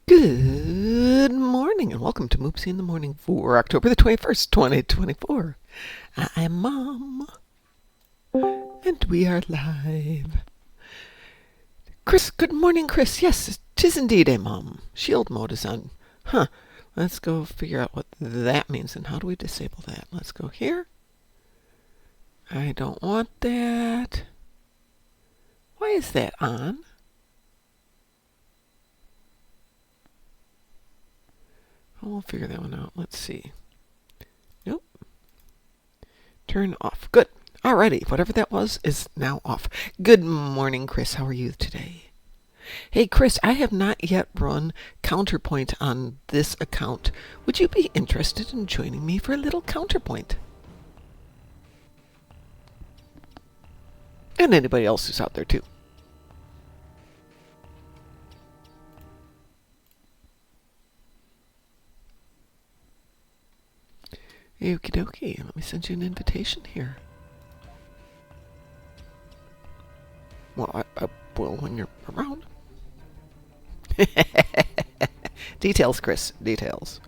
Good morning and welcome to Moopsy in the Morning for October the 21st, 2024. I am Mom and we are live. Chris, good morning, Chris. Yes, 'tis indeed a mom. Shield mode is on. Let's go figure out what that means and how do we disable that. Let's go here. I don't want that. Why is that on? We'll figure that one out. Let's see. Nope. Turn off. Good. Alrighty. Whatever that was is now off. Good morning, Chris. How are you today? Hey, Chris, I have not yet run Counterpoint on this account. Would you be interested in joining me for a little Counterpoint? And anybody else who's out there, too. Okie dokie. Let me send you an invitation here. Well, I will when you're around. Details, Chris. Details.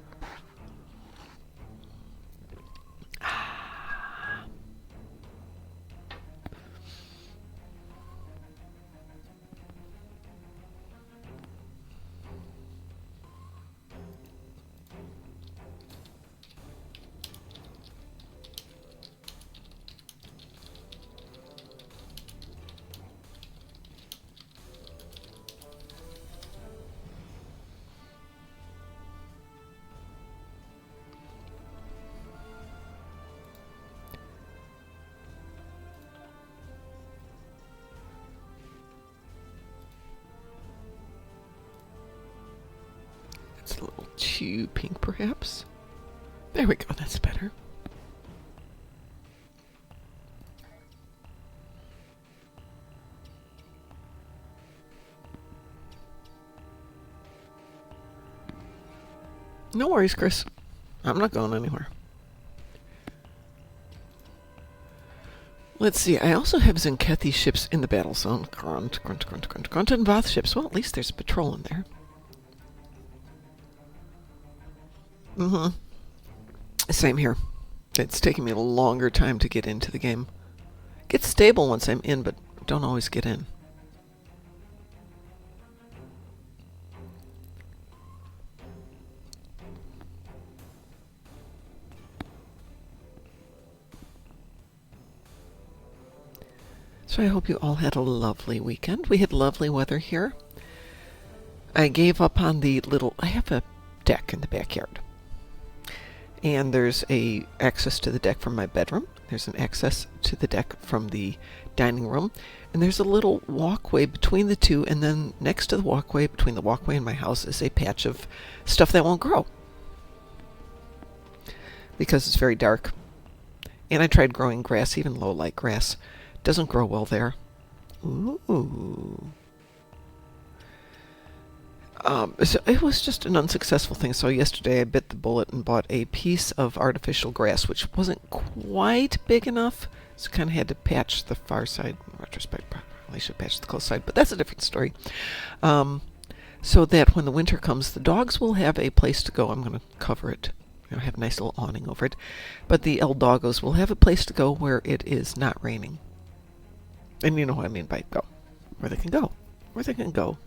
It's a little too pink, perhaps. There we go. That's better. No worries, Chris. I'm not going anywhere. Let's see. I also have Zenkethi ships in the battle zone. Grunt, and Voth ships. Well, at least there's a patrol in there. Same here. It's taking me a longer time to get into the game. Get stable once I'm in, but don't always get in. So I hope you all had a lovely weekend. We had lovely weather here. I gave up on I have a deck in the backyard. And there's a access to the deck from my bedroom. There's an access to the deck from the dining room. And there's a little walkway between the two. And then next to the walkway, between the walkway and my house, is a patch of stuff that won't grow. Because it's very dark. And I tried growing grass, even low-light grass. Doesn't grow well there. Ooh. So it was just an unsuccessful thing. So yesterday I bit the bullet and bought a piece of artificial grass, which wasn't quite big enough. So kind of had to patch the far side. In retrospect, probably should patch the close side, but that's a different story. So that when the winter comes, the dogs will have a place to go. I'm going to cover it. Have a nice little awning over it. But the El Doggos will have a place to go where it is not raining. And you know what I mean by go. Where they can go. Where they can go.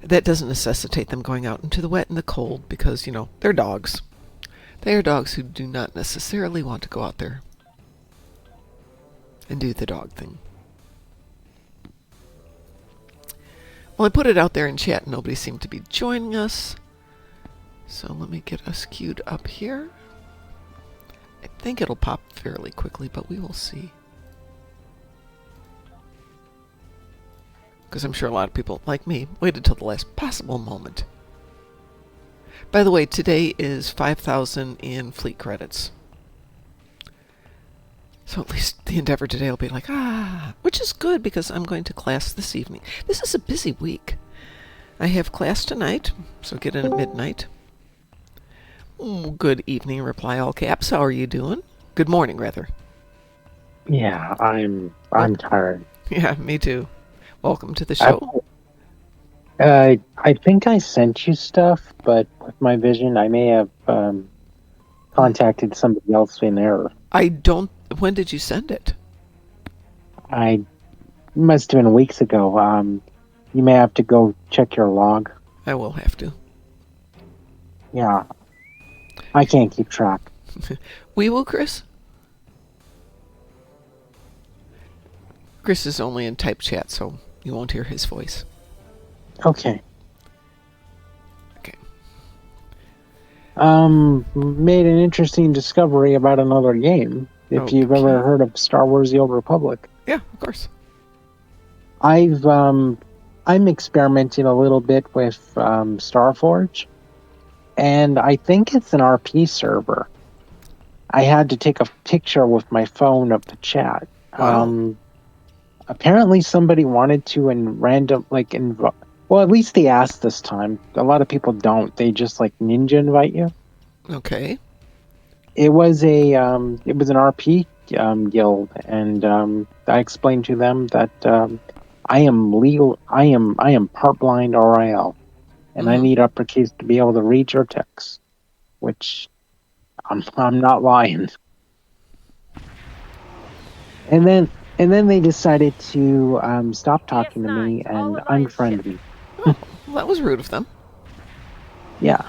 That doesn't necessitate them going out into the wet and the cold because, they're dogs. They are dogs who do not necessarily want to go out there and do the dog thing. Well, I put it out there in chat and nobody seemed to be joining us. So let me get us queued up here. I think it'll pop fairly quickly, but we will see. Because I'm sure a lot of people, like me, waited till the last possible moment. By the way, today is 5,000 in fleet credits. So at least the Endeavor today will be like, which is good because I'm going to class this evening. This is a busy week. I have class tonight, so get in at midnight. Good evening, reply all caps. How are you doing? Good morning, rather. Yeah, I'm tired. Yeah, me too. Welcome to the show. I think I sent you stuff, but with my vision, I may have contacted somebody else in error. I don't. When did you send it? I must have been weeks ago. You may have to go check your log. I will have to. Yeah, I can't keep track. We will, Chris? Chris is only in type chat, so you won't hear his voice. Okay. Okay. Made an interesting discovery about another game. If you've ever heard of Star Wars: The Old Republic. Yeah, of course. I'm experimenting a little bit with Starforge, and I think it's an RP server. I had to take a picture with my phone of the chat. Wow. Apparently somebody wanted to well, at least they asked this time. A lot of people don't. They just like ninja invite you. Okay. It was an RP guild, and I explained to them that I am legal. I am part blind RIL, and I need uppercase to be able to read your text, which I'm not lying. And then they decided to stop talking to me and unfriend me. Oh, well, that was rude of them. Yeah.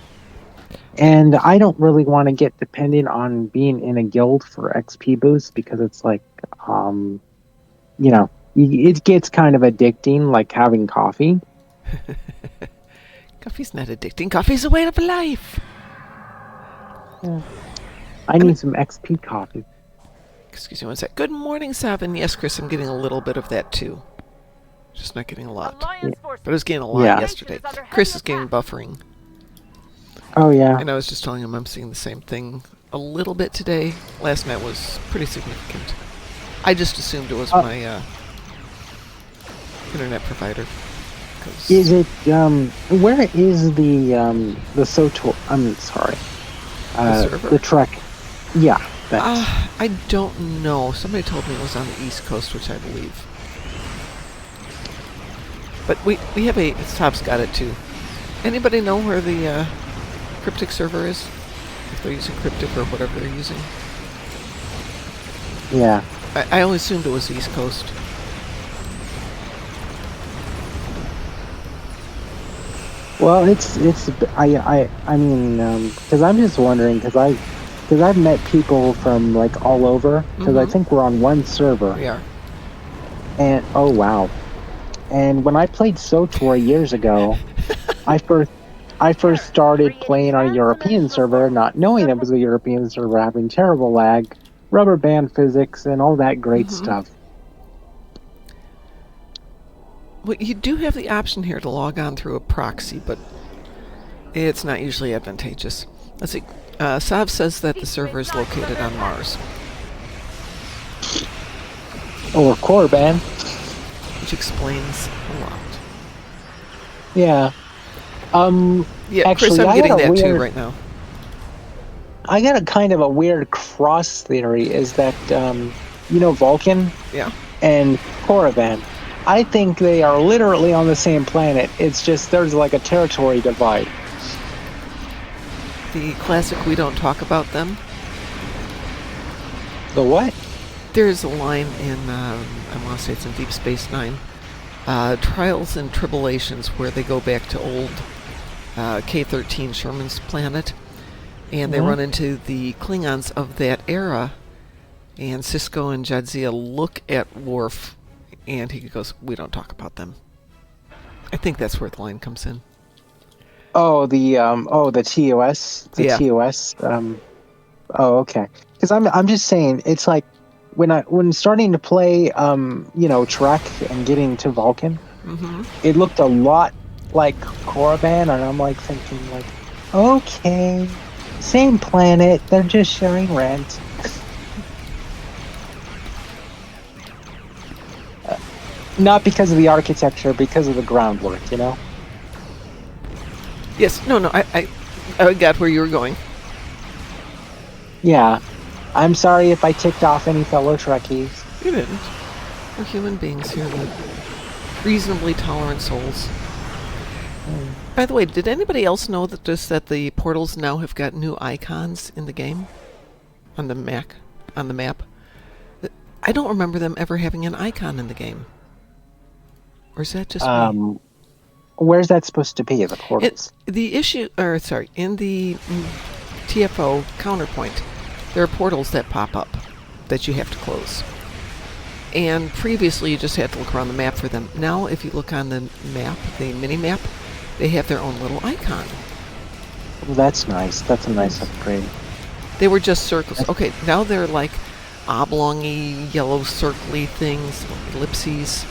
And I don't really want to get dependent on being in a guild for XP boost because it's like, it gets kind of addicting, like having coffee. Coffee's not addicting. Coffee's a way of life. Yeah. I need some XP coffee. Excuse me one sec. Good morning, Savin. Yes, Chris, I'm getting a little bit of that too. Just not getting a lot. Yeah. But I was getting a lot yesterday. Chris is getting buffering. Oh, yeah. And I was just telling him I'm seeing the same thing a little bit today. Last night was pretty significant. I just assumed it was my internet provider. Is it, where is the SOTOR, I'm sorry. The server? The Trek. Yeah. I don't know. Somebody told me it was on the East Coast, which I believe. But we have Top's got it too. Anybody know where the Cryptic server is? If they're using Cryptic or whatever they're using? Yeah. I only assumed it was East Coast. Well, I mean, because I'm just wondering, because I've met people from like all over, because I think we're on one server. We are. And oh wow, and when I played SOTOR years ago, I first started playing on a European server, not knowing it was a European server, having terrible lag, rubber band physics, and all that great stuff. Well, you do have the option here to log on through a proxy, but it's not usually advantageous. Let's see. Sav says that the server is located on Mars. Or Korriban. Which explains a lot. Yeah. Yeah, actually, Chris, I'm getting that too right now. I got a kind of a weird cross theory, is that, Vulcan? Yeah. And Korriban. I think they are literally on the same planet. It's just there's like a territory divide. The classic "we don't talk about them." The what? There's a line in, I want to say it's in Deep Space Nine, Trials and Tribulations, where they go back to old K-13 Sherman's planet, and they run into the Klingons of that era, and Sisko and Jadzia look at Worf, and he goes, "We don't talk about them." I think that's where the line comes in. Oh, the TOS, TOS. Oh, okay. Because I'm just saying, it's like when starting to play, Trek and getting to Vulcan, it looked a lot like Korriban, and I'm like thinking like, okay, same planet, they're just sharing rent. Not because of the architecture, because of the groundwork, Yes, no, I got where you were going. Yeah. I'm sorry if I ticked off any fellow Trekkies. You didn't. We're human beings here with reasonably tolerant souls. By the way, did anybody else know that the portals now have got new icons in the game on the map? I don't remember them ever having an icon in the game. Or is that just me? Where's that supposed to be? The portals. In the TFO counterpoint, there are portals that pop up that you have to close. And previously, you just had to look around the map for them. Now, if you look on the map, the mini-map, they have their own little icon. Well, that's nice. That's a nice upgrade. They were just circles. Okay, now they're like oblong-y, yellow circly things, ellipses,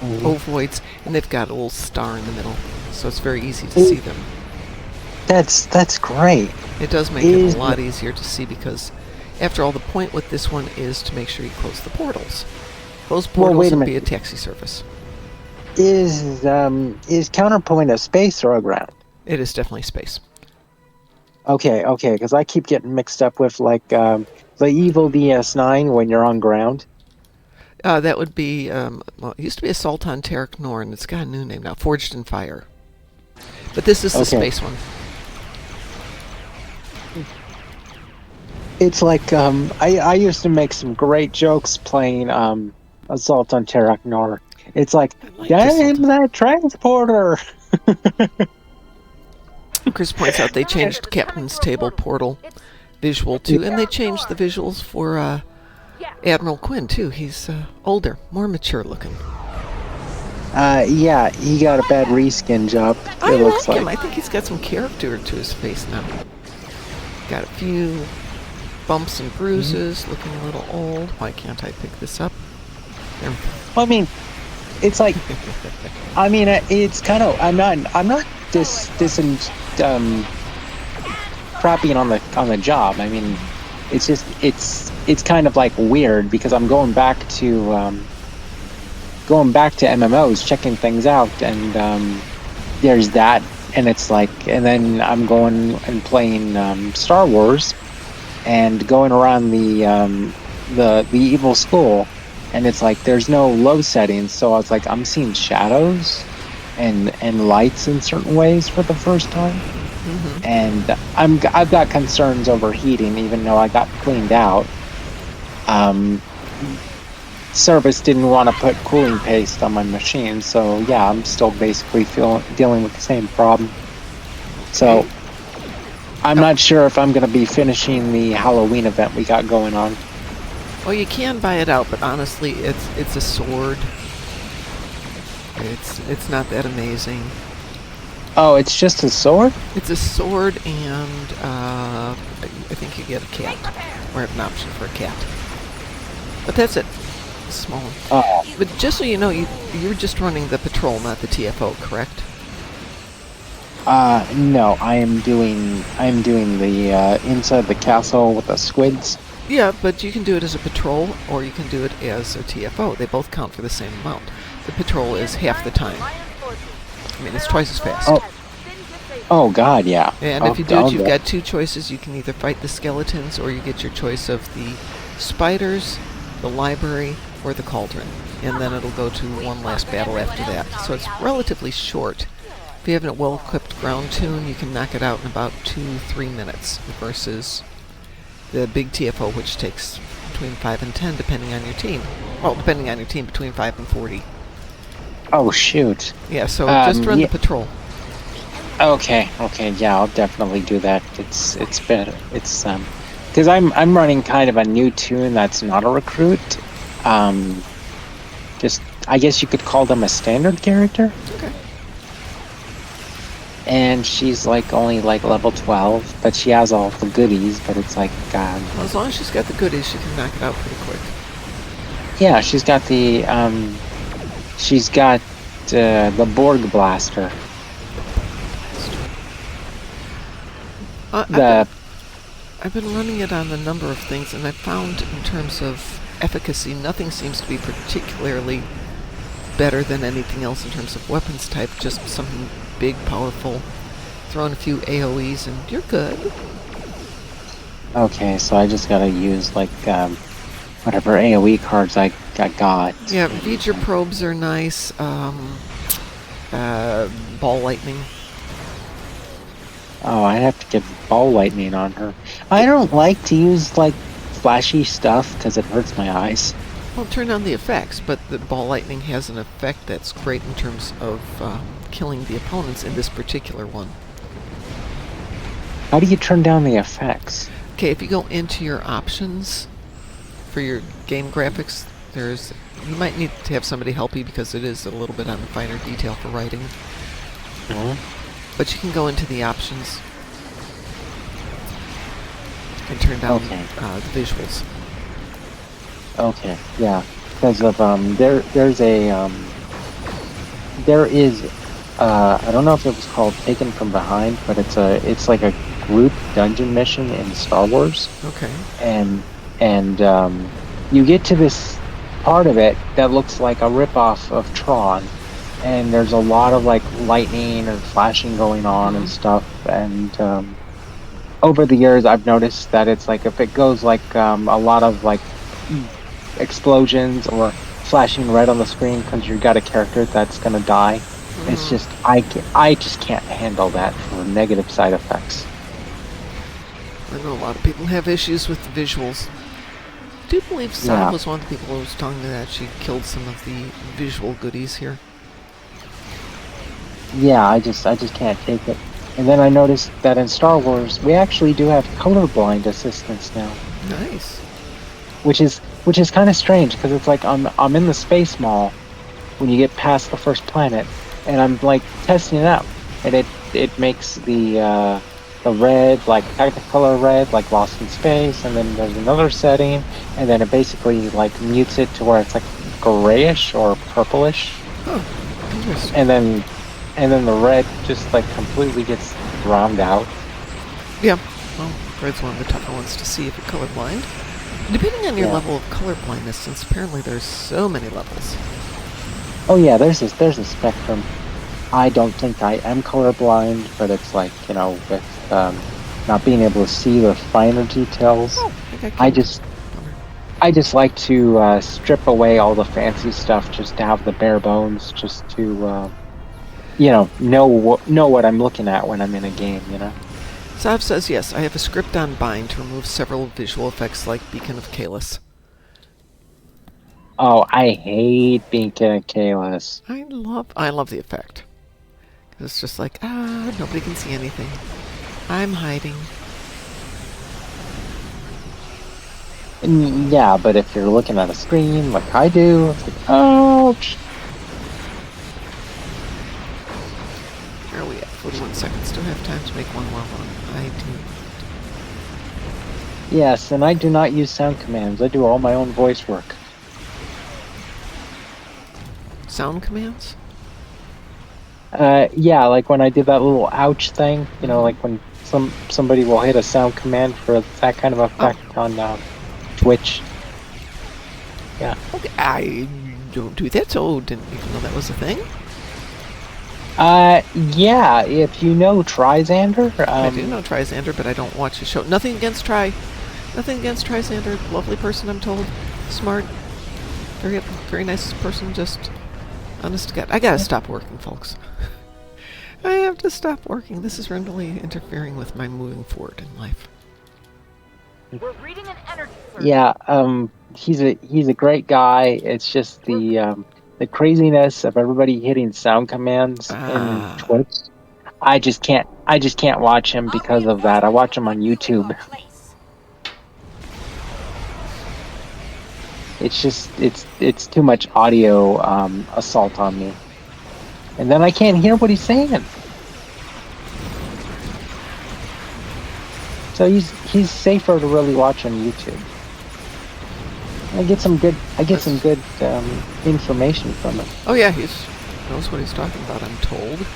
ovoids, and they've got a little star in the middle, so it's very easy to see them. That's great. It does make it a lot easier to see because, after all, the point with this one is to make sure you close the portals. Close portals and be a taxi service. Is Counterpoint a space or a ground? It is definitely space. Okay, because I keep getting mixed up with like the evil DS9 when you're on ground. That would be, well, it used to be Assault on Terek Norn. It's got a new name now, Forged in Fire. But this is the space one. It's like, I used to make some great jokes playing Assault on Terek Norn. It's like, damn that transporter! Chris points out they changed Captain's Table portal visual too, and they changed the visuals for Admiral Quinn too. He's older, more mature looking. Yeah, he got a bad reskin job. I like him. I think he's got some character to his face now. Got a few bumps and bruises, looking a little old. Why can't I pick this up? There. Well, I mean, it's like, I mean, it's kind of. I'm not crapping on the job. I mean, it's just it's kind of like weird because I'm going back to MMOs, checking things out, and there's that, and it's like, and then I'm going and playing Star Wars, and going around the evil school, and it's like there's no low settings, so I was like, I'm seeing shadows and lights in certain ways for the first time. And I've got concerns over heating, even though I got cleaned out. Service didn't want to put cooling paste on my machine, so yeah, I'm still basically dealing with the same problem. So I'm not sure if I'm going to be finishing the Halloween event we got going on. Well, you can buy it out, but honestly, it's a sword. It's not that amazing. Oh, it's just a sword? It's a sword, and I think you get a cat, or have an option for a cat. But that's it. Small one. Oh. But just so you know, you're just running the patrol, not the TFO, correct? No, I am doing the inside the castle with the squids. Yeah, but you can do it as a patrol, or you can do it as a TFO. They both count for the same amount. The patrol is half the time. I mean, it's twice as fast. Oh God, yeah. And if you do it, you've got two choices. You can either fight the skeletons, or you get your choice of the spiders, the library, or the cauldron. And then it'll go to one last battle after that. So it's relatively short. If you have a well-equipped ground tune, you can knock it out in about 2-3 minutes, versus the big TFO, which takes between 5 and 10, depending on your team. Well, depending on your team, between 5 and 40. Oh shoot. Yeah, so just run the patrol. Okay, yeah, I'll definitely do that. It's because I'm running kind of a new tune that's not a recruit. Just, I guess you could call them a standard character. Okay. And she's like only like level 12, but she has all the goodies. But it's like, God. Well, as long as she's got the goodies, she can knock it out pretty quick. Yeah, she's got the Borg blaster. I've been running it on a number of things, and I found in terms of efficacy, nothing seems to be particularly better than anything else in terms of weapons type. Just something big, powerful. Throw in a few AoEs, and you're good. Okay, so I just gotta use like whatever AoE cards I got. Yeah, V'ger probes are nice. Ball lightning. Oh, I have to get ball lightning on her. I don't like to use like flashy stuff because it hurts my eyes. Well, turn on the effects, but the ball lightning has an effect that's great in terms of killing the opponents in this particular one. How do you turn down the effects? Okay, if you go into your options for your game graphics, you might need to have somebody help you because it is a little bit on the finer detail for writing. But you can go into the options and turn down the visuals. Okay, yeah, because of there is I don't know if it was called Taken from Behind, but it's like a group dungeon mission in Star Wars. Okay. And you get to this part of it that looks like a ripoff of Tron, and there's a lot of like lightning and flashing going on and stuff. And over the years, I've noticed that it's like if it goes like a lot of like explosions or flashing red on the screen because you got a character that's gonna die. It's just I just can't handle that for negative side effects. I know a lot of people have issues with the visuals. I do believe Sam was one of the people who was telling me that she killed some of the visual goodies here. Yeah, I just can't take it. And then I noticed that in Star Wars, we actually do have colorblind assistance now. Nice. Which is kind of strange because it's like I'm in the space mall when you get past the first planet, and I'm like testing it out, and it makes the red, like Technicolor red, like Lost in Space, and then there's another setting, and then it basically like mutes it to where it's like grayish or purplish. Oh, interesting. And then the red just like completely gets drowned out. Yeah, well, red's one of the tougher ones to see if you're colorblind. Depending on your level of color blindness, since apparently there's so many levels. Oh yeah, there's a spectrum. I don't think I am colorblind, but it's like, you know, with not being able to see the finer details. Oh, I just like to strip away all the fancy stuff just to have the bare bones, just to know what I'm looking at when I'm in a game, you know. Sav says yes, I have a script on Bind to remove several visual effects like Beacon of Kalis. Oh, I hate Beacon of Kalis. I love the effect. It's just like, nobody can see anything. I'm hiding. Yeah, but if you're looking at a screen like I do, it's like, ouch. Where are we at? 41 seconds. Still have time to make one more one. I do. Yes, and I do not use sound commands. I do all my own voice work. Sound commands? Yeah, like when I did that little ouch thing, you know, like when somebody will hit a sound command for that kind of effect on Twitch. Yeah. Okay, I don't do that, so didn't even know that was a thing. Yeah, if you know Trizander. I do know Trizander, but I don't watch the show. Nothing against Trizander. Lovely person, I'm told. Smart. Very, very nice person, just honest to God. I gotta stop working, folks. I have to stop working. This is really interfering with my moving forward in life. We're reading an energy survey. Yeah, he's a great guy. It's just the craziness of everybody hitting sound commands in Twitch. I just can't watch him because of that. I watch him on YouTube. It's just it's too much audio assault on me, and then I can't hear what he's saying. So he's safer to really watch on YouTube. I get some good information from it. Oh yeah, he knows what he's talking about, I'm told.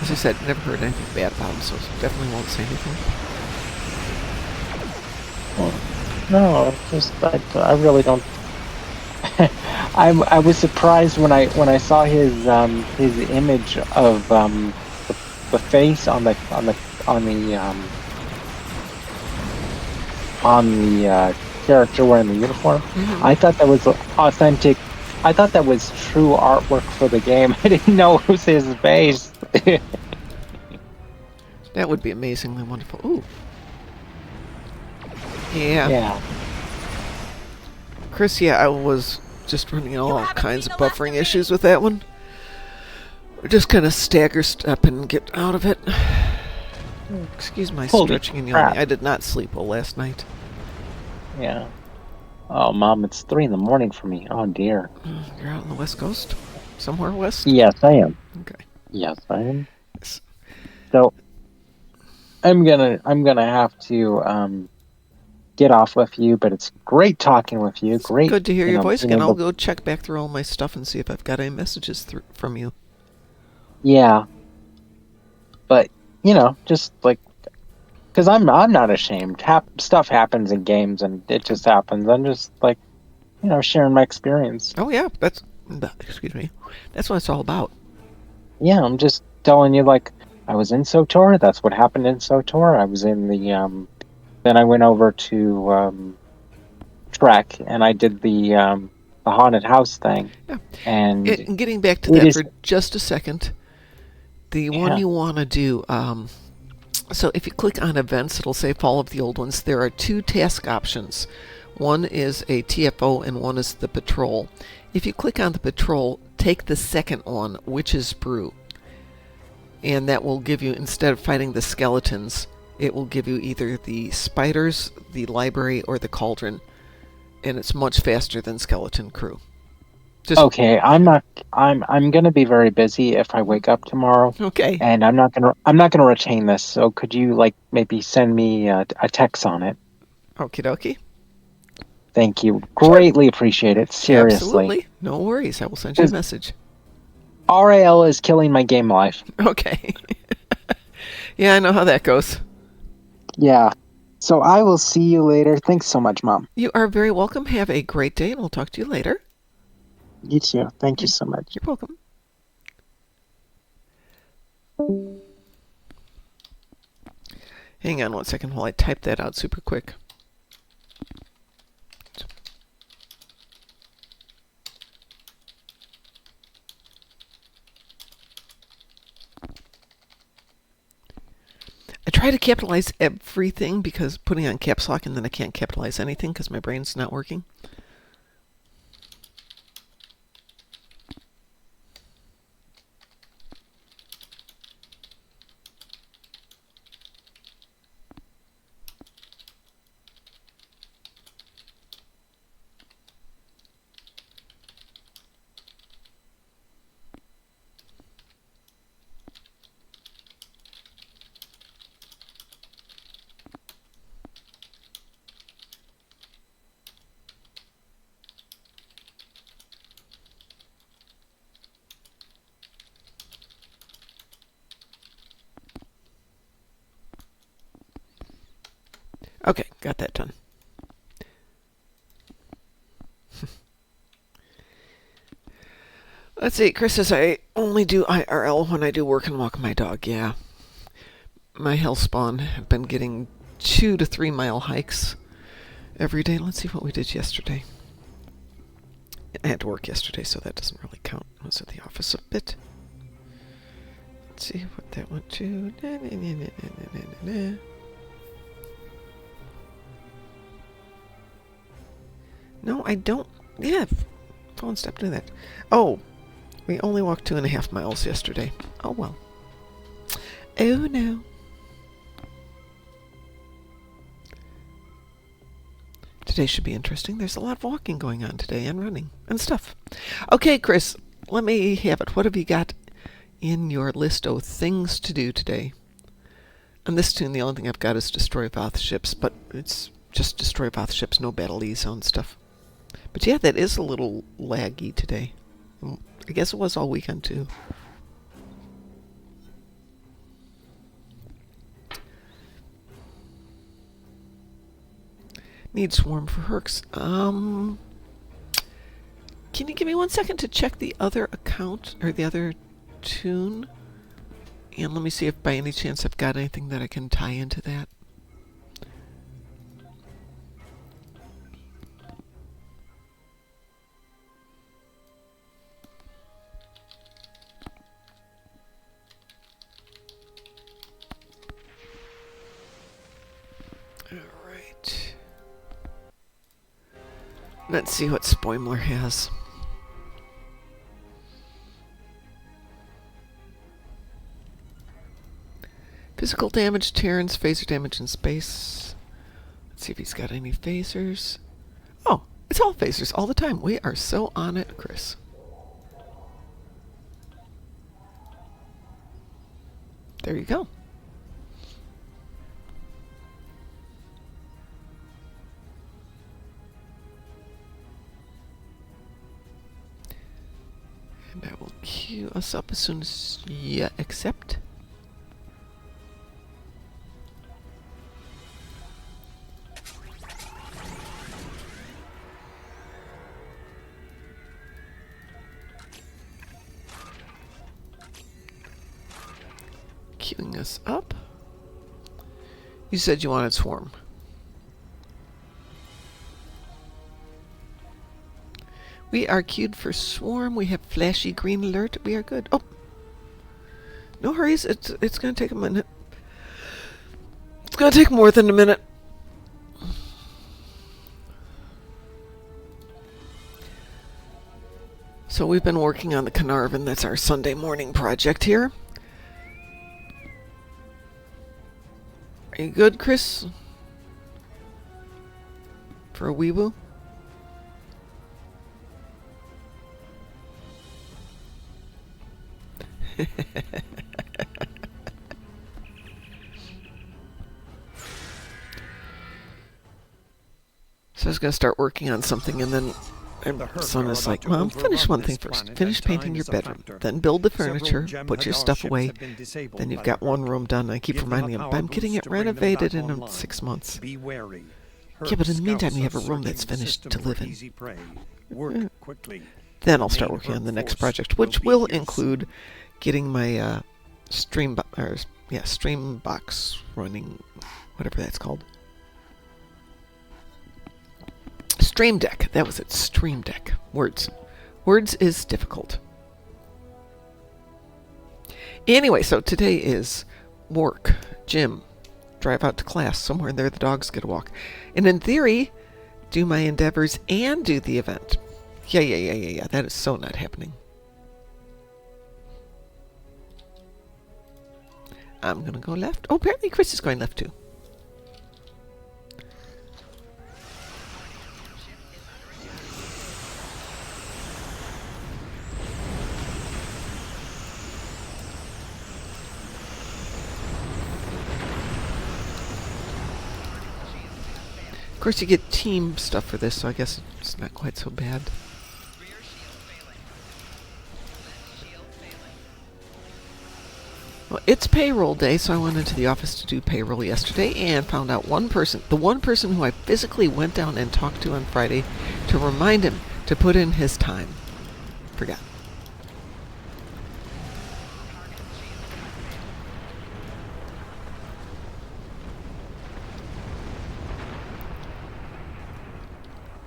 As I said, never heard anything bad about him, so definitely won't say anything. Well, no, just I really don't. I was surprised when I saw his image of the face on the character wearing the uniform. Mm-hmm. I thought that was authentic. I thought that was true artwork for the game. I didn't know it was his face. That would be amazingly wonderful. Ooh. Yeah. Yeah. Chris, yeah, I was just running all haven't kinds seen of the last of buffering me. issues with that one. Just kind of stagger step and get out of it. Excuse my Holy stretching and yawning. crap. I did not sleep well last night. Yeah. Oh, Mom, it's 3 in the morning for me. Oh, dear. You're out on the West Coast? Somewhere west? Yes, I am. Okay. Yes, I am. Yes. So I'm gonna have to get off with you, but it's great talking with you. It's Great, good to hear your voice being again. I'll able. go check back through all my stuff and see if I've got any messages from you. Yeah, but just like because I'm not ashamed. Stuff happens in games, and it just happens. I'm just like sharing my experience. Oh, yeah. Excuse me. That's what it's all about. Yeah, I'm just telling you like I was in SOTOR. That's what happened in SOTOR. I was in the. Then I went over to Trek, and I did the haunted house thing, Yeah. and And getting back to it that is. for just a second, the one Yeah. you want to do, so if you click on events, it'll say Fall of the Old Ones. There are two task options. One is a TFO and one is the patrol. If you click on the patrol, take the second one, Witch's Brew. And that will give you, instead of fighting the skeletons, it will give you either the spiders, the library, or the cauldron. And it's much faster than Skeleton Crew. Just Okay, I'm not. I'm gonna be very busy if I wake up tomorrow, okay. and I'm not gonna retain this. So could you like maybe send me a text on it? Okie dokie. Thank you. Sure. Greatly appreciate it. Seriously, Absolutely. No worries. I will send you a because message. RAL is killing my game life. Okay. Yeah, I know how that goes. Yeah. So I will see you later. Thanks so much, Mom. You are very welcome. Have a great day, and we'll talk to you later. You too. Thank you so much. You're welcome. Hang on one second while I type that out super quick. I try to capitalize everything because putting on caps lock and then I can't capitalize anything because my brain's not working. Okay, got that done. Let's see, Chris says I only do IRL when I do work and walk my dog. Yeah. My hellspawn have been getting 2 to 3 mile hikes every day. Let's see what we did yesterday. I had to work yesterday, so that doesn't really count. I was at the office a bit. Let's see what that went to. No, I don't. Yeah, phone stopped doing that. Oh, we only walked 2.5 miles yesterday. Oh well. Oh no. Today should be interesting. There's a lot of walking going on today and running and stuff. Okay, Chris, let me have it. What have you got in your list of things to do today? On this tune, the only thing I've got is destroy Voth ships, but it's just destroy Voth ships, no battle E zone stuff. But yeah, that is a little laggy today. I guess it was all weekend too. Need swarm for Hercs. Can you give me 1 second to check the other account or the other tune? And let me see if by any chance I've got anything that I can tie into that. Let's see what Spoimler has. Physical damage, Terrence, phaser damage in space. Let's see if he's got any phasers. Oh, it's all phasers all the time. We are so on it, Chris. There you go. And I will queue us up as soon as you accept. Queuing us up. You said you wanted Swarm. We are queued for Swarm. We have flashy green alert. We are good. Oh, no hurries. It's going to take a minute. It's going to take more than a minute. So we've been working on the Carnarvon. That's our Sunday morning project here. Are you good, Chris? For a weeboo? So I was going to start working on something, and then my son is like, Mom, finish one thing first. Finish painting your bedroom. Then build the furniture, put your stuff away. Then you've got one room done. I keep reminding him, I'm getting it renovated in 6 months. Yeah, but in the meantime, you have a room that's finished to live in. Then I'll start working on the next project, which will include getting my stream box running, whatever that's called. Stream Deck. That was it. Stream Deck. Words. Words is difficult. Anyway, so today is work, gym, drive out to class. Somewhere in there the dogs get a walk. And in theory, do my endeavors and do the event. Yeah. That is so not happening. I'm going to go left. Oh, apparently Chris is going left too. Of course, you get team stuff for this, so I guess it's not quite so bad. Well, it's payroll day, so I went into the office to do payroll yesterday and found out the one person who I physically went down and talked to on Friday to remind him to put in his time. Forgot.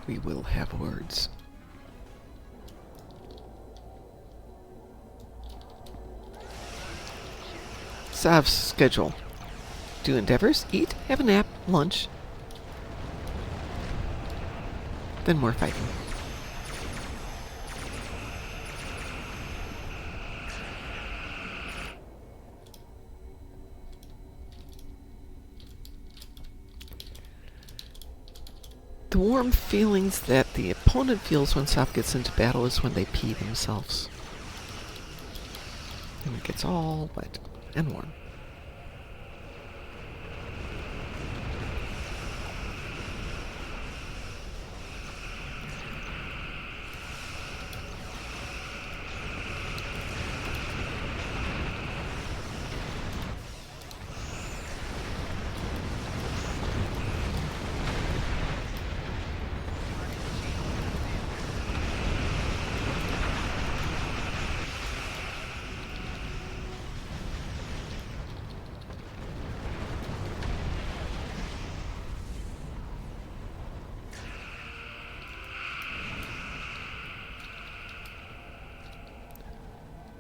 We will have words. Sav's schedule. Do endeavors, eat, have a nap, lunch, then more fighting. The warm feelings that the opponent feels when Sop gets into battle is when they pee themselves. And it gets all wet and warm.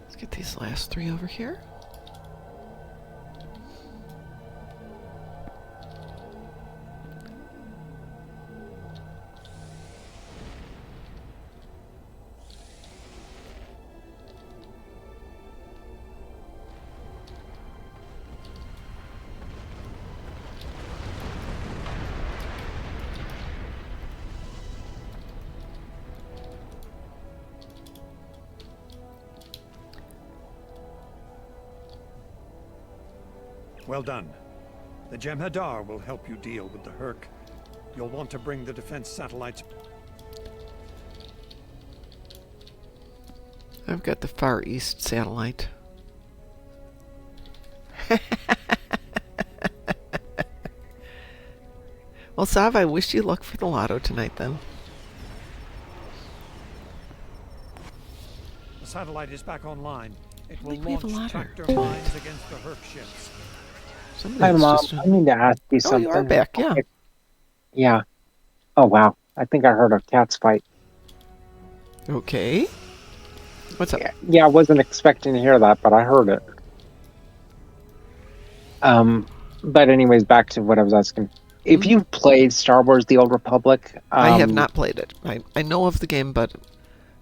Let's get these last three over here. Well done. The Jem'Hadar will help you deal with the Herc. You'll want to bring the defense satellites. I've got the Far East satellite. Well, Sav, I wish you luck for the lotto tonight, then. The satellite is back online. It will think we have a launch ladder. tractor mines against the Herc ships. Hi, Somebody's Mom. just... I need to ask you Oh, something. you are back, yeah. Yeah. Oh, wow. I think I heard a cat's fight. Okay. What's up? Yeah, I wasn't expecting to hear that, but I heard it. But anyways, back to what I was asking. If Mhm. you've played Star Wars: The Old Republic, I have not played it. I know of the game, but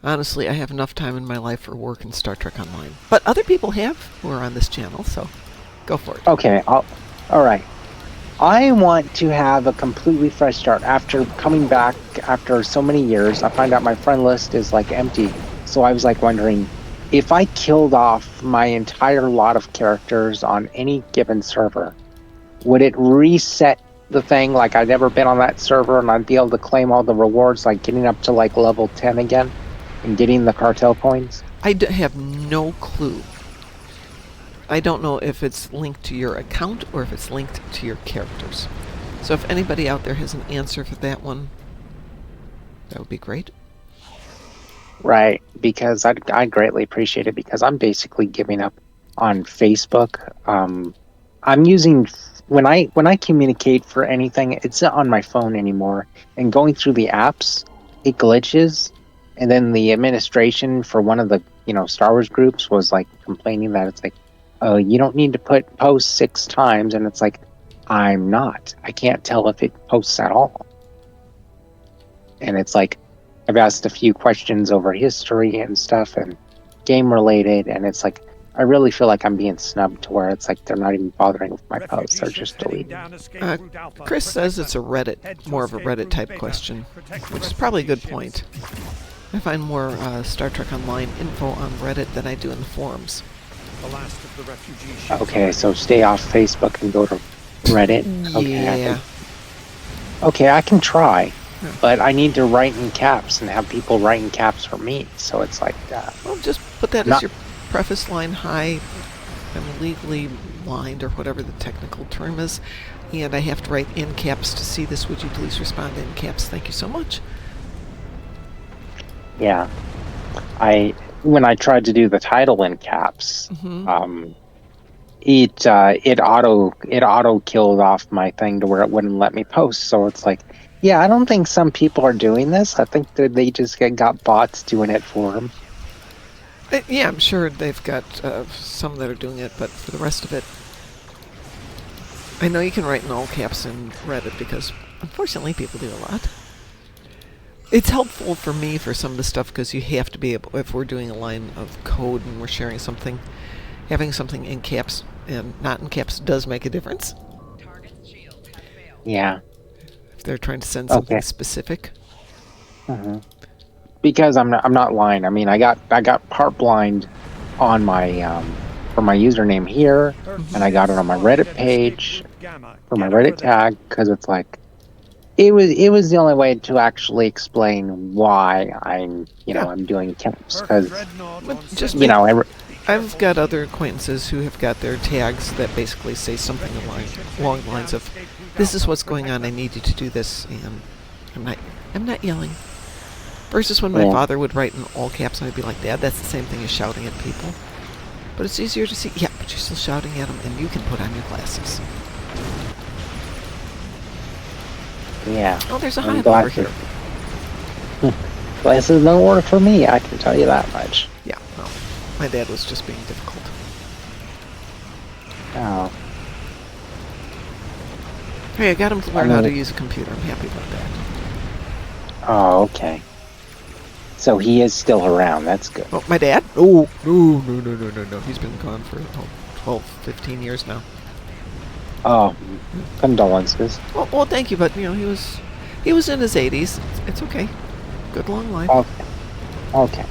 honestly, I have enough time in my life for work and Star Trek Online. But other people have who are on this channel, so go for it. Okay, all right. I want to have a completely fresh start after coming back after so many years. I find out my friend list is like empty, so I was like wondering if I killed off my entire lot of characters on any given server, would it reset the thing like I'd never been on that server and I'd be able to claim all the rewards, like getting up to like level 10 again and getting the cartel coins? I have no clue. I don't know if it's linked to your account or if it's linked to your characters. So if anybody out there has an answer for that one, that would be great. Right, because I'd greatly appreciate it because I'm basically giving up on Facebook. I'm using when I communicate for anything, it's not on my phone anymore. And going through the apps, it glitches. And then the administration for one of the Star Wars groups was like complaining that it's like, oh, you don't need to post 6 times, and it's like, I can't tell if it posts at all. And it's like, I've asked a few questions over history and stuff and game related, and it's like, I really feel like I'm being snubbed to where it's like they're not even bothering with my posts. They're just deleting. Chris says it's more of a Reddit type question, which is probably a good point. I find more Star Trek Online info on Reddit than I do in the forums. The last of the refugee ships. Okay, so stay off Facebook and go to Reddit. Yeah. Okay, I can try. Yeah. But I need to write in caps and have people write in caps for me. So it's like, Well, just put that as your preface line. Hi, I'm legally blind, or whatever the technical term is, and I have to write in caps to see this. Would you please respond in caps? Thank you so much. Yeah. When I tried to do the title in caps, it auto killed off my thing to where it wouldn't let me post. So it's like, yeah, I don't think some people are doing this. I think that they just got bots doing it for them. Yeah, I'm sure they've got some that are doing it, but for the rest of it, I know you can write in all caps in Reddit because, unfortunately, people do a lot. It's helpful for me for some of the stuff because you have to be able, if we're doing a line of code and we're sharing something, having something in caps and not in caps does make a difference. Yeah. If they're trying to send something specific. Mm-hmm. Because I'm not lying. I mean, I got part blind on my for my username here, and I got it on my Reddit page for my Reddit tag because it's like it was the only way to actually explain why I'm I'm doing caps because I've got other acquaintances who have got their tags that basically say something along the lines of, "This is what's going on. I need you to do this," and I'm not yelling. Versus when my father would write in all caps, and I'd be like, "Dad, that's the same thing as shouting at people." But it's easier to see. Yeah, but you're still shouting at them, and you can put on your glasses. Yeah. Oh, there's a hive over here. Glasses don't work for me. I can tell you that much. Yeah. Well, my dad was just being difficult. Oh. Hey, I got him to learn how to use a computer. I'm happy about that. Oh, okay. So he is still around. That's good. Oh, my dad? Oh, no. He's been gone for 12, 15 years now. Oh, condolences. Well, thank you, but he was in his 80s. It's okay. Good long life. Okay.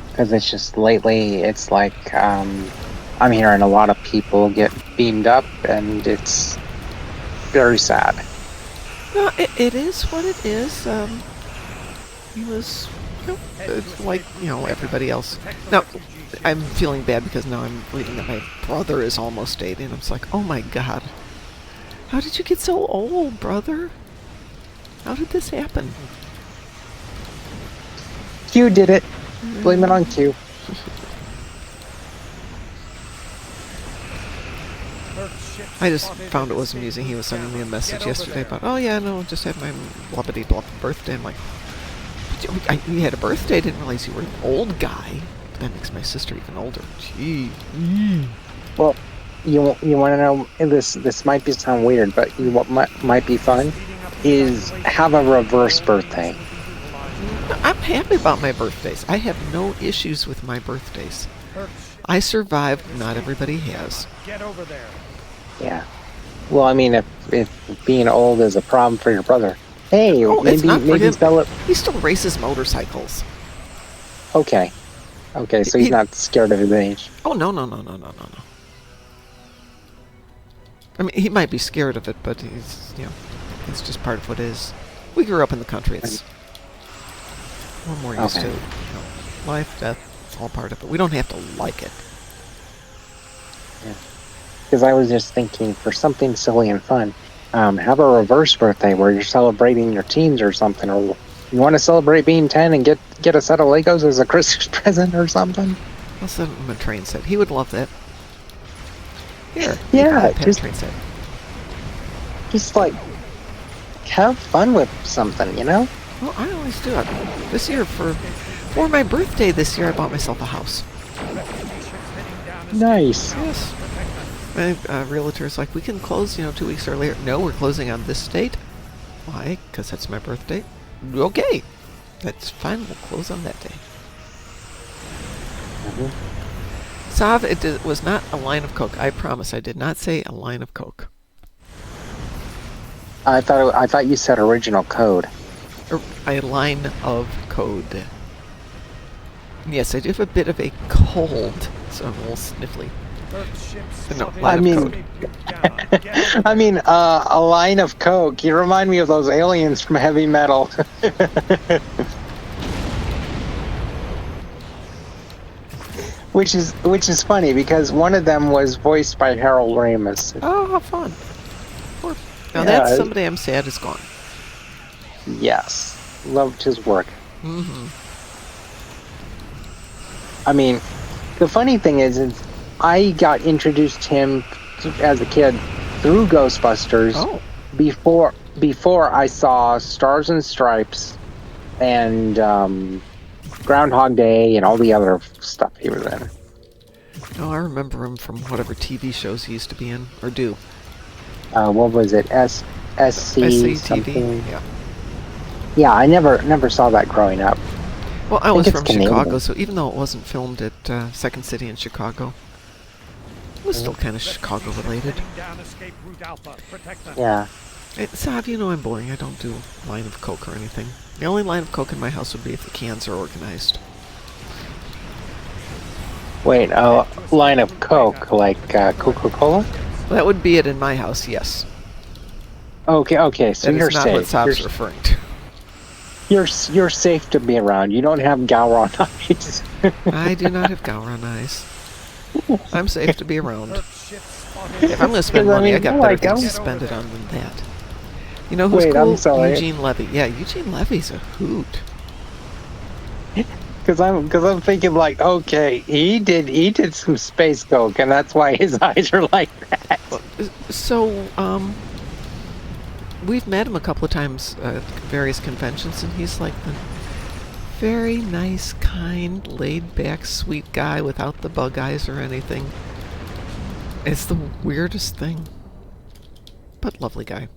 Because it's just lately, it's like I I'm hearing a lot of people get beamed up, and it's very sad. No, it is what it is. He was, like, everybody else. Now, I'm feeling bad because now I'm reading that my brother is almost 80, and I'm just like, oh my god. How did you get so old, brother? How did this happen? Q did it. Blame it on Q. I just found it was amusing. He was sending me a message yesterday about, oh yeah, no, just had my blubbity blub birthday. I'm like, you had a birthday? I didn't realize you were an old guy. That makes my sister even older. Gee. Well, you want to know, this might sound weird, but what might be fun is have a reverse birthday. I'm happy about my birthdays. I have no issues with my birthdays. I survived. Not everybody has. Get over there. Yeah. Well, I mean, if being old is a problem for your brother, hey, it's not for him. sell it. He still races motorcycles. Okay, so he's not scared of his age. Oh, no. I mean, he might be scared of it, but he's, it's just part of what it is. We grew up in the country. We're more used to life, death. It's all part of it. We don't have to like it. Yeah. Because I was just thinking, for something silly and fun, have a reverse birthday where you're celebrating your teens or something, or you want to celebrate being 10 and get a set of Legos as a Christmas present or something. I'll send him a train set. He would love that. Here. Yeah, just train set. Just like have fun with something, Well, I always do. This year, for my birthday this year, I bought myself a house. Nice. Yes. My realtor's like, we can close, 2 weeks earlier. No, we're closing on this date. Why? Because that's my birthday. Okay. That's fine. We'll close on that day. Sav, it was not a line of Coke. I promise. I did not say a line of Coke. I thought you said original code. A line of code. Yes, I do have a bit of a cold, so I'm a little sniffly. No, I mean, a line of Coke. You remind me of those aliens from Heavy Metal. Which is funny because one of them was voiced by Harold Ramis. Oh, how fun! Now that's somebody I'm sad is gone. Yes, loved his work. Mm-hmm. I mean, the funny thing is I got introduced to him as a kid through Ghostbusters. Oh. Before I saw Stars and Stripes and Groundhog Day and all the other stuff he was in. Oh, I remember him from whatever TV shows he used to be in or do. What was it? SC something. Yeah. Yeah, I never saw that growing up. Well, I was from Canadian. Chicago, so even though it wasn't filmed at Second City in Chicago, it was still kind of Chicago related. Yeah. Sav, I'm boring. I don't do line of Coke or anything. The only line of Coke in my house would be if the cans are organized. Wait, a line of Coke, like Coca-Cola? That would be it in my house, yes. Okay, so that you're is not safe. what Sav's referring to. You're safe to be around. You don't have Gowron eyes. I do not have Gowron eyes. I'm safe to be around. If I'm going to spend money, I got better things to spend it on than that. You know who's cool? I'm sorry. Eugene Levy. Yeah, Eugene Levy's a hoot. Because I'm thinking like, okay, he did some space coke, and that's why his eyes are like that. So, we've met him a couple of times at various conventions, and he's like the very nice, kind, laid-back, sweet guy without the bug eyes or anything. It's the weirdest thing, but lovely guy.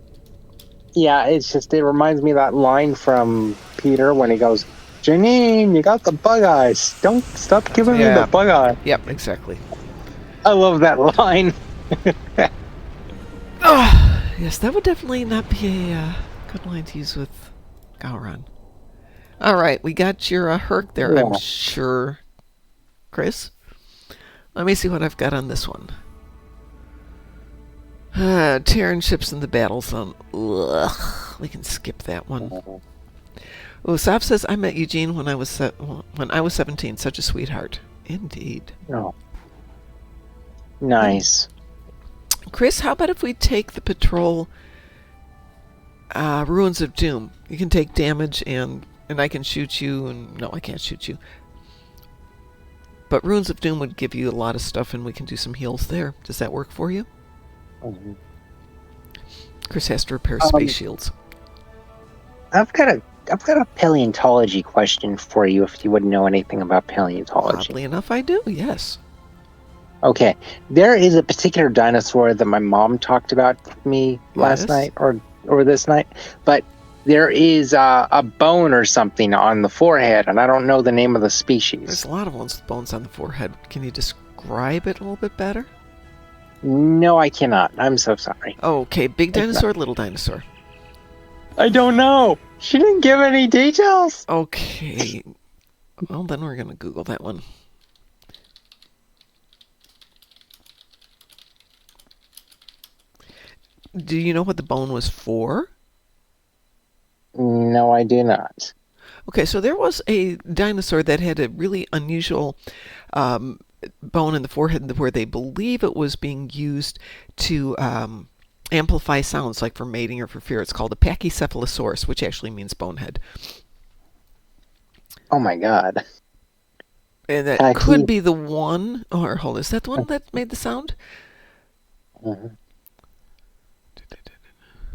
Yeah, it reminds me of that line from Peter when he goes, Janine, you got the bug eyes. Don't stop giving me the bug eye. Yep, exactly. I love that line. Yes, that would definitely not be a good line to use with Gowron. All right, we got your Herc there, I'm sure. Chris? Let me see what I've got on this one. Terran ships in the battle zone. Ugh, we can skip that one. Oh, Sav says I met Eugene when I was 17. Such a sweetheart, indeed. Oh, nice. Chris, how about if we take the patrol? Ruins of Doom. You can take damage and I can shoot you. And no, I can't shoot you. But Ruins of Doom would give you a lot of stuff, and we can do some heals there. Does that work for you? Mm-hmm. Chris has to repair space shields. I've got a paleontology question for you, if you wouldn't know anything about paleontology. Oddly enough, I do. Yes. Okay, there is a particular dinosaur that my mom talked about to me last night or this night, but there is a bone or something on the forehead, and I don't know the name of the species. There's a lot of ones with bones on the forehead. Can you describe it a little bit better? No, I cannot. I'm so sorry. Okay, big dinosaur, little dinosaur. I don't know. She didn't give any details. Okay. Well, then we're going to Google that one. Do you know what the bone was for? No, I do not. Okay, so there was a dinosaur that had a really unusual bone in the forehead where they believe it was being used to amplify sounds, like for mating or for fear. It's called a Pachycephalosaurus, which actually means bonehead. Oh my god. And that could be the one, or hold on, is that the one that made the sound? Mm-hmm.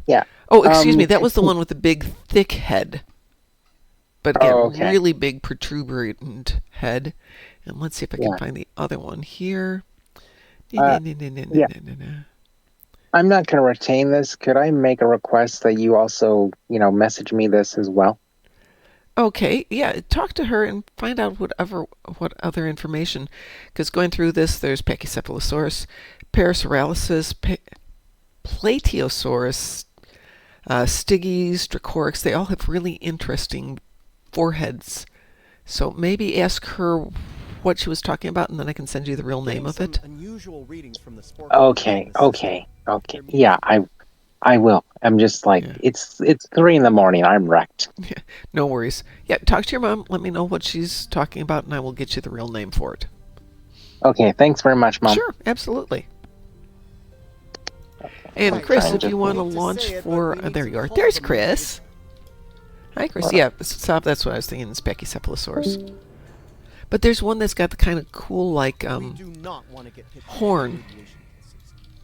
Yeah. Oh, excuse me, that was the one with the big, thick head. But again, really big, protuberant head. And let's see if I can find the other one here. I'm not going to retain this. Could I make a request that you also, message me this as well? Okay, yeah, talk to her and find out what other information. Because going through this, there's Pachycephalosaurus, Parasaurolosis, Plateosaurus, Styges, Dracoryx. They all have really interesting foreheads. So maybe ask her what she was talking about, and then I can send you the real name of it. Okay. Yeah, I will. I'm just like, it's 3 a.m. I'm wrecked. Yeah, no worries. Yeah, talk to your mom. Let me know what she's talking about, and I will get you the real name for it. Okay, thanks very much, Mom. Sure, absolutely. And Chris, if you want to launch for... there you are. There's Chris. Hi, Chris. Yeah, stop. That's what I was thinking. It's Pachycephalosaurus. But there's one that's got the kind of cool, like, horn.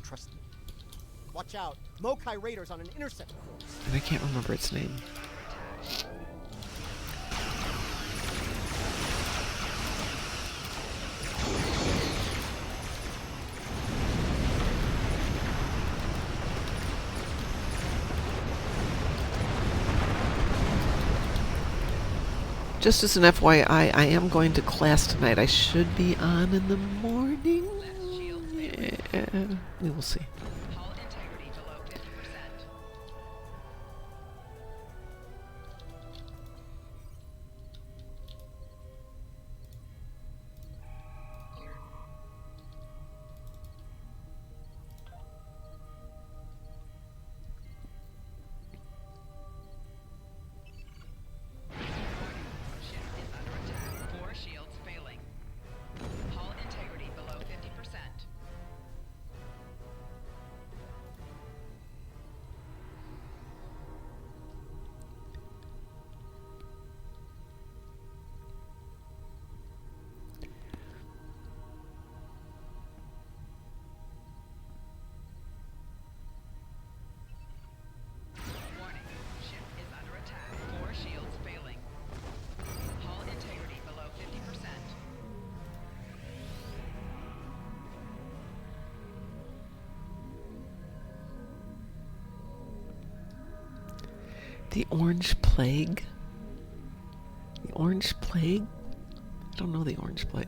Trust me. Watch out. Mokai raiders on an intercept. And I can't remember its name. Just as an FYI, I am going to class tonight. I should be on in the morning. Yeah, we will see. The Orange Plague? The Orange Plague? I don't know the Orange Plague.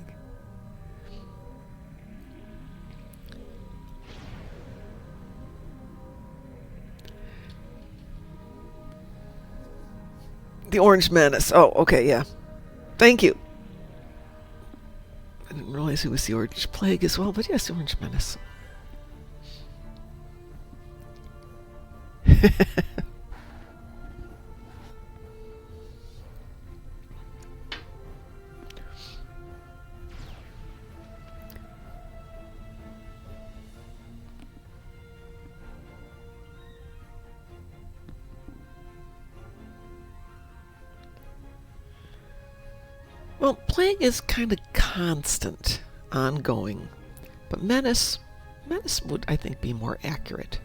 The Orange Menace. Oh, okay, yeah. Thank you. I didn't realize it was the Orange Plague as well, but yes, the Orange Menace. Well, Plague is kind of constant, ongoing, but Menace would, I think, be more accurate.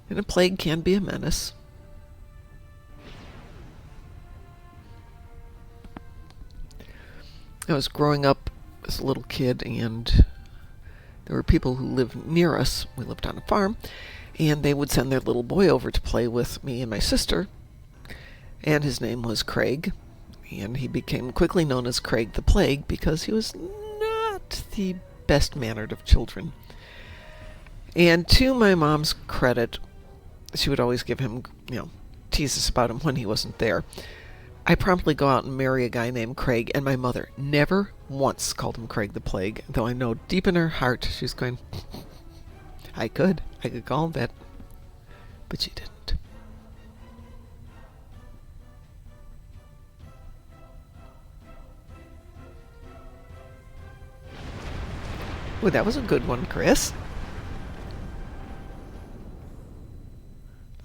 And a Plague can be a menace. I was growing up as a little kid, and there were people who lived near us. We lived on a farm, and they would send their little boy over to play with me and my sister, and his name was Craig. And he became quickly known as Craig the Plague because he was not the best-mannered of children. And to my mom's credit, she would always give him, tease us about him when he wasn't there. I promptly go out and marry a guy named Craig, and my mother never once called him Craig the Plague, though I know deep in her heart she's going, I could call him that, but she didn't. Oh, that was a good one, Chris.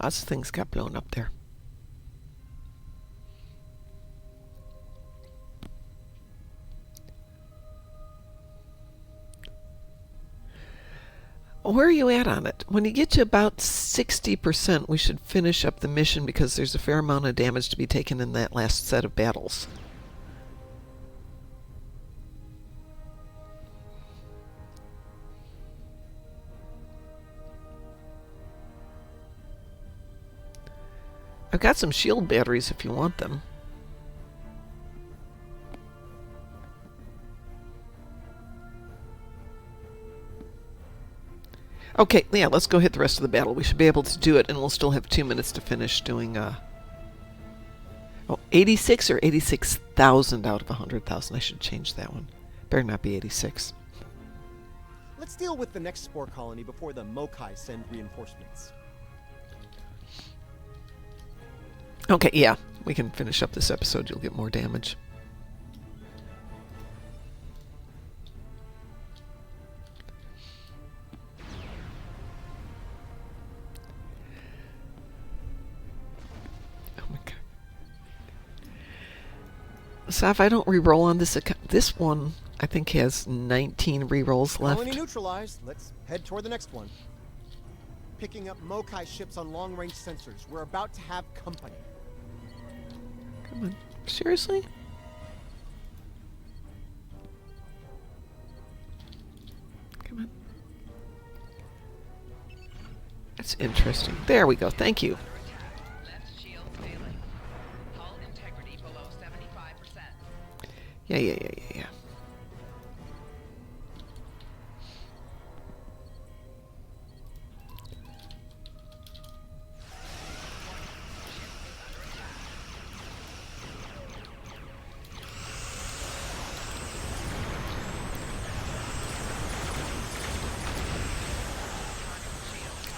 Lots of things got blown up there. Where are you at on it? When you get to about 60%, we should finish up the mission because there's a fair amount of damage to be taken in that last set of battles. I've got some shield batteries if you want them. Okay, yeah, let's go hit the rest of the battle. We should be able to do it, and we'll still have 2 minutes to finish doing, 86 or 86,000 out of 100,000. I should change that one. Better not be 86. Let's deal with the next spore colony before the Mokai send reinforcements. Okay, yeah, we can finish up this episode. You'll get more damage. Oh my god. So if I don't re-roll on this account, this one I think has 19 re-rolls left. Colony neutralized. Let's head toward the next one. Picking up Mokai ships on long-range sensors. We're about to have company. Come on. Seriously? Come on. That's interesting. There we go. Thank you. Yeah.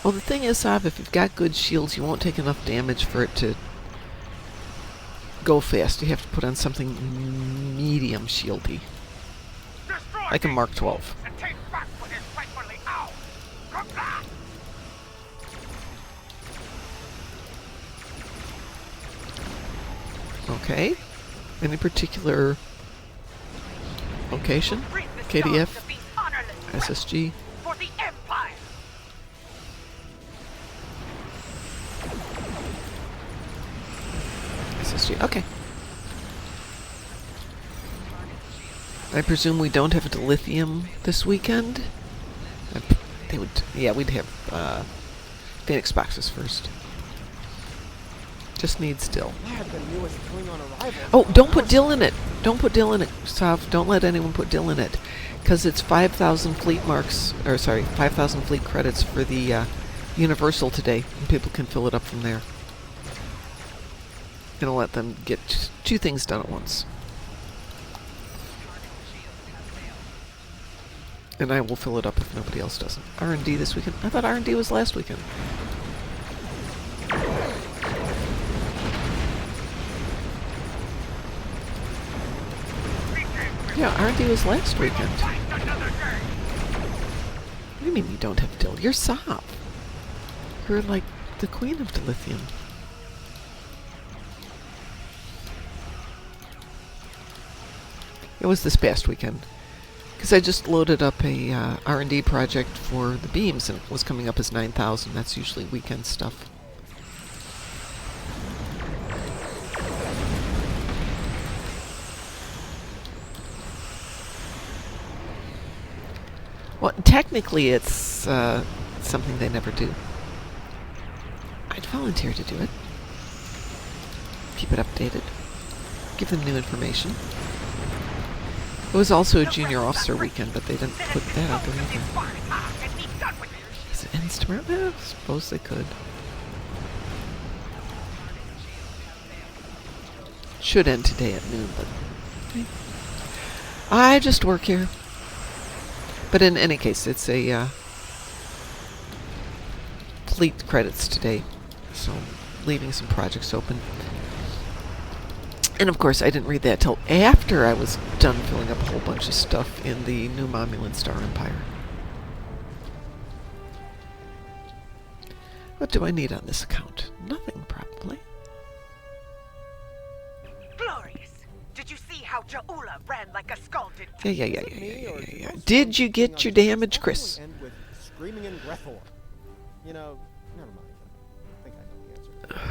Well, the thing is, Sav, if you've got good shields, you won't take enough damage for it to go fast. You have to put on something medium shieldy. Like a Mark 12. And take back what is rightfully ours. Comply! Okay. Any particular location? KDF? SSG? For the Empire! SSG. Okay. I presume we don't have dilithium this weekend? They would, yeah, we'd have Phoenix boxes first. Just need still. Glad the newest Klingon arrival. Oh, don't put Dill in it. Don't put Dill in it, Sav. Don't let anyone put Dill in it. Because it's 5,000 fleet marks, or sorry, 5,000 fleet credits for the Universal today. And people can fill it up from there. Gonna let them get 2 things done at once. And I will fill it up if nobody else doesn't. R&D this weekend? I thought R&D was last weekend. Yeah, R&D was last weekend. What do you mean you don't have dill? You're Sop. You're like the queen of dilithium. It was this past weekend. Because I just loaded up a R&D project for the beams, and it was coming up as 9,000. That's usually weekend stuff. Well, technically it's something they never do. I'd volunteer to do it. Keep it updated. Give them new information. It was also a junior officer weekend, but they didn't put that out there either. Is it ends tomorrow? I suppose they could. Should end today at noon, but I just work here. But in any case, it's a fleet credits today, so leaving some projects open. And of course, I didn't read that till after I was done filling up a whole bunch of stuff in the new Momulan Star Empire. What do I need on this account? Nothing, probably. Glorious! Did you see how Ja'ula ran like a scalded? Yeah. Did you get your damage, Chris? End with screaming in Grethor. You know, never mind. I think I know the answer.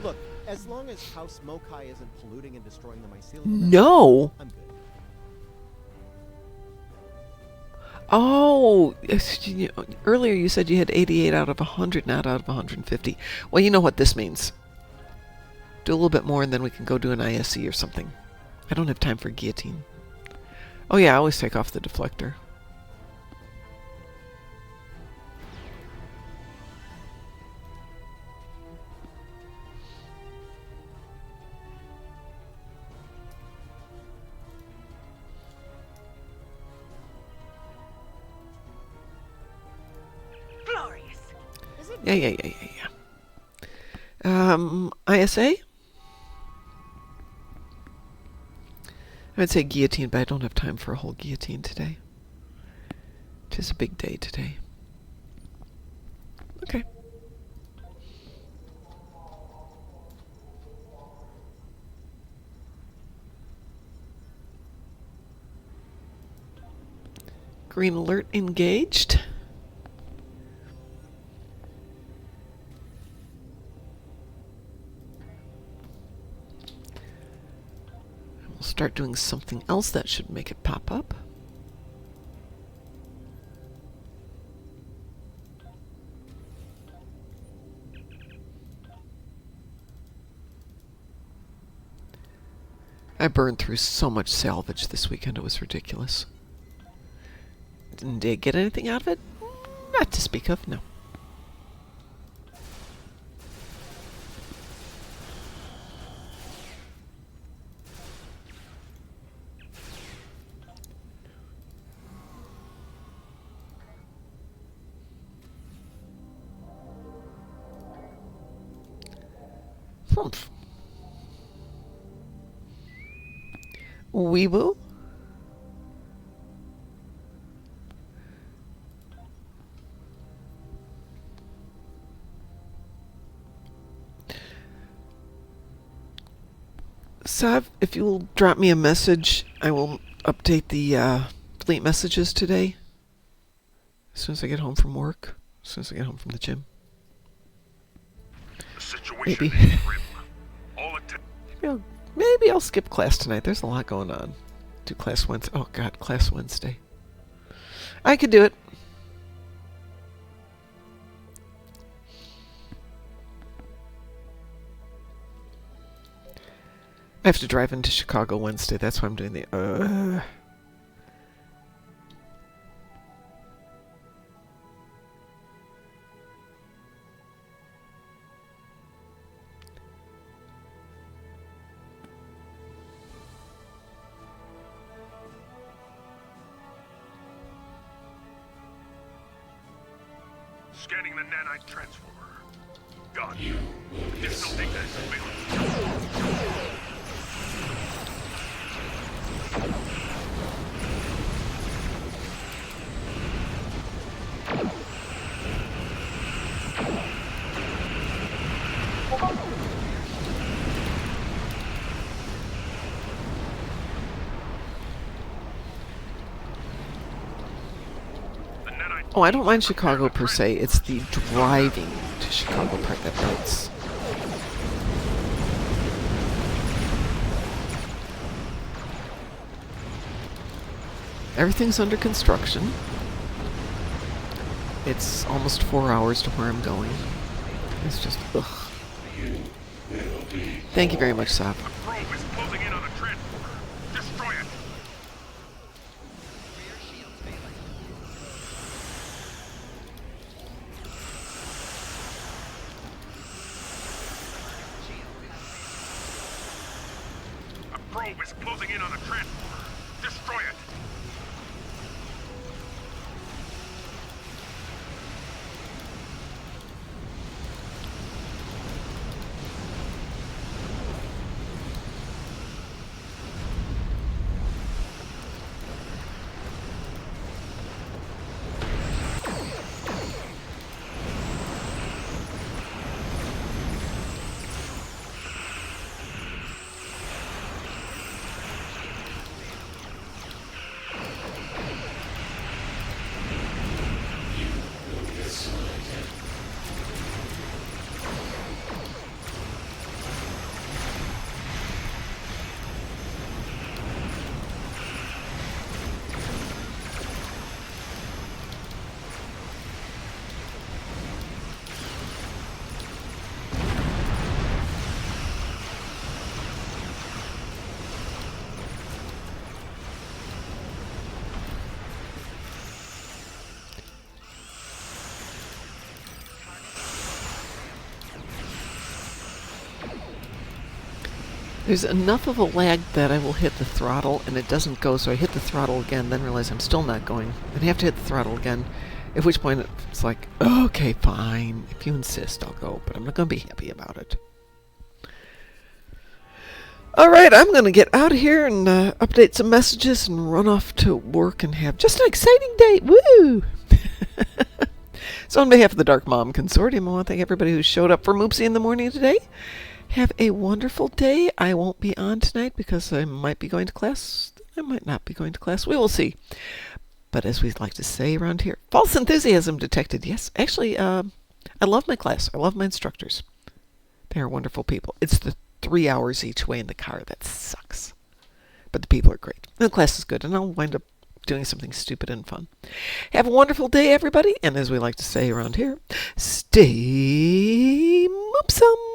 Look, as long as House Mokai isn't polluting and destroying the mycelium, No. I'm good. Oh, earlier you said you had 88 out of 100, not out of 150. Well, you know what this means. Do a little bit more and then we can go do an ISE or something. I don't have time for guillotine. Oh yeah, I always take off the deflector. Glorious! Yeah. ISA? I'd say guillotine, but I don't have time for a whole guillotine today. It is a big day today. Okay. Green alert engaged. We'll start doing something else that should make it pop up. I burned through so much salvage this weekend, it was ridiculous. Did I get anything out of it? Not to speak of, no. Humph. Weeboo? Sav, if you'll drop me a message, I will update the fleet messages today. As soon as I get home from work. As soon as I get home from the gym. The situation Maybe. is grim. All Maybe I'll skip class tonight. There's a lot going on. Do class Wednesday. Oh, God, class Wednesday. I could do it. I have to drive into Chicago Wednesday. That's why I'm doing the... Scanning the nanite transformer. Done. Additional data is available. Oh, I don't mind Chicago per se. It's the driving to Chicago part that bites. Everything's under construction. It's almost 4 hours to where I'm going. It's just, ugh. Thank you very much, Sop. The probe is closing in on a transformer. Destroy it. A probe is closing in on a transformer. Destroy it. There's enough of a lag that I will hit the throttle and it doesn't go, so I hit the throttle again, then realize I'm still not going. Then I have to hit the throttle again, at which point it's like, okay, fine. If you insist, I'll go, but I'm not going to be happy about it. Alright, I'm going to get out of here and update some messages and run off to work and have just an exciting day. Woo! So on behalf of the Dark Mom Consortium, I want to thank everybody who showed up for Moopsy in the morning today. Have a wonderful day. I won't be on tonight because I might be going to class. I might not be going to class. We will see. But as we like to say around here, false enthusiasm detected. Yes, actually, I love my class. I love my instructors. They are wonderful people. It's the 3 hours each way in the car that sucks. But the people are great. The class is good, and I'll wind up doing something stupid and fun. Have a wonderful day, everybody. And as we like to say around here, stay moopsome.